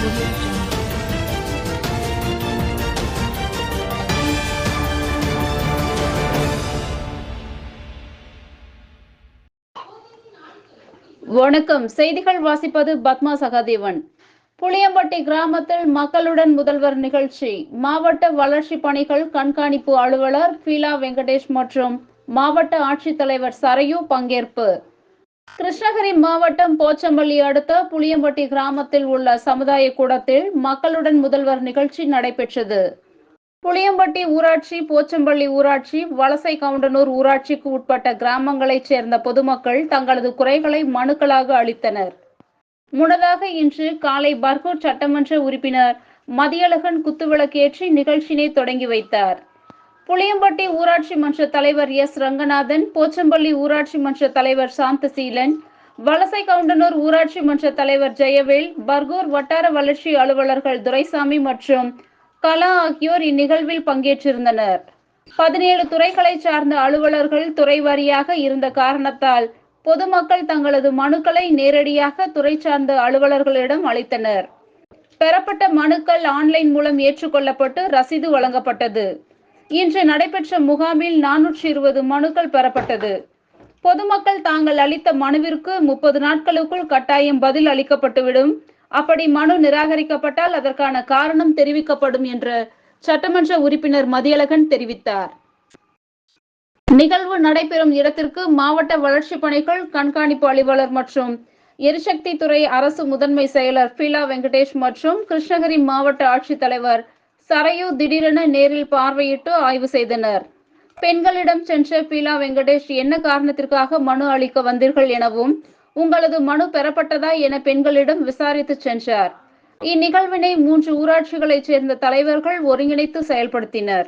Audio Jungle. வணக்கம். செய்திகள் வாசிப்பது பத்மா சகாதேவன். புளியம்பட்டி கிராமத்தில் மக்களுடன் முதல்வர் நிகழ்ச்சி. மாவட்ட வளர்ச்சி பணிகள் கண்காணிப்பு அலுவலர் பீலா வெங்கடேஷ் மற்றும் மாவட்ட ஆட்சித்தலைவர் சரையு பங்கேற்பு. கிருஷ்ணகிரி மாவட்டம் போச்சம்பள்ளி அடுத்த புளியம்பட்டி கிராமத்தில் உள்ள சமுதாய கூடத்தில் மக்களுடன் முதல்வர் நிகழ்ச்சி நடைபெற்றது. புளியம்பட்டி ஊராட்சி, போச்சம்பள்ளி ஊராட்சி, வலசை கவுண்டனூர் ஊராட்சிக்கு உட்பட்ட கிராமங்களைச் சேர்ந்த பொதுமக்கள் தங்களது குறைகளை மனுக்களாக அளித்தனர். முன்னதாக இன்று காலை பர்கூர் சட்டமன்ற உறுப்பினர் மதியழகன் குத்துவிளக்கேற்றி நிகழ்ச்சியினை தொடங்கி வைத்தார். புளியம்பட்டி ஊராட்சி மன்ற தலைவர் எஸ் ரங்கநாதன், போச்சம்பள்ளி ஊராட்சி மன்ற தலைவர் சாந்தசீலன், வலசை கவுண்டனூர் ஊராட்சி மன்ற தலைவர் ஜெயவேல், பர்கூர் வட்டார வளர்ச்சி அலுவலர்கள் துரைசாமி மற்றும் கலா ஆகியோர் இந்நிகழ்வில் பங்கேற்றிருந்தனர். 17 துறைகளை சார்ந்த அலுவலர்கள் துறை வாரியாக இருந்த காரணத்தால் பொதுமக்கள் தங்களது மனுக்களை நேரடியாக துறை சார்ந்த அலுவலர்களிடம் அளித்தனர். பெறப்பட்ட மனுக்கள் ஆன்லைன் மூலம் ஏற்றுக்கொள்ளப்பட்டு ரசீது வழங்கப்பட்டது. இன்று நடைபெற்ற முகாமில் 420 மனுக்கள் பெறப்பட்டது. பொதுமக்கள் தாங்கள் அளித்த மனுவிற்கு 30 நாட்களுக்குள் கட்டாயம் பதில் அளிக்கப்பட்டுவிடும். அப்படி மனு நிராகரிக்கப்பட்டால் அதற்கான காரணம் தெரிவிக்கப்படும் என்று சட்டமன்ற உறுப்பினர் மதியழகன் தெரிவித்தார். நிகழ்வு நடைபெறும் இடத்திற்கு மாவட்ட வளர்ச்சி பணிகள் கண்காணிப்பு அலுவலர் மற்றும் எரிசக்தி துறை அரசு முதன்மை செயலர் பீலா வெங்கடேஷ் மற்றும் கிருஷ்ணகிரி மாவட்ட ஆட்சித்தலைவர் சரையு திடீரென நேரில் பார்வையிட்டு ஆய்வு செய்தனர். பெண்களிடம் சென்ற பீலா வெங்கடேஷ் என்ன காரணத்திற்காக மனு அளிக்க வந்தீர்கள் எனவும் உங்களது மனு பெறப்பட்டதா என பெண்களிடம் விசாரித்து சென்றார். இந்நிகழ்வினை 3 ஊராட்சிகளைச் சேர்ந்த தலைவர்கள் ஒருங்கிணைத்து செயல்படுத்தினர்.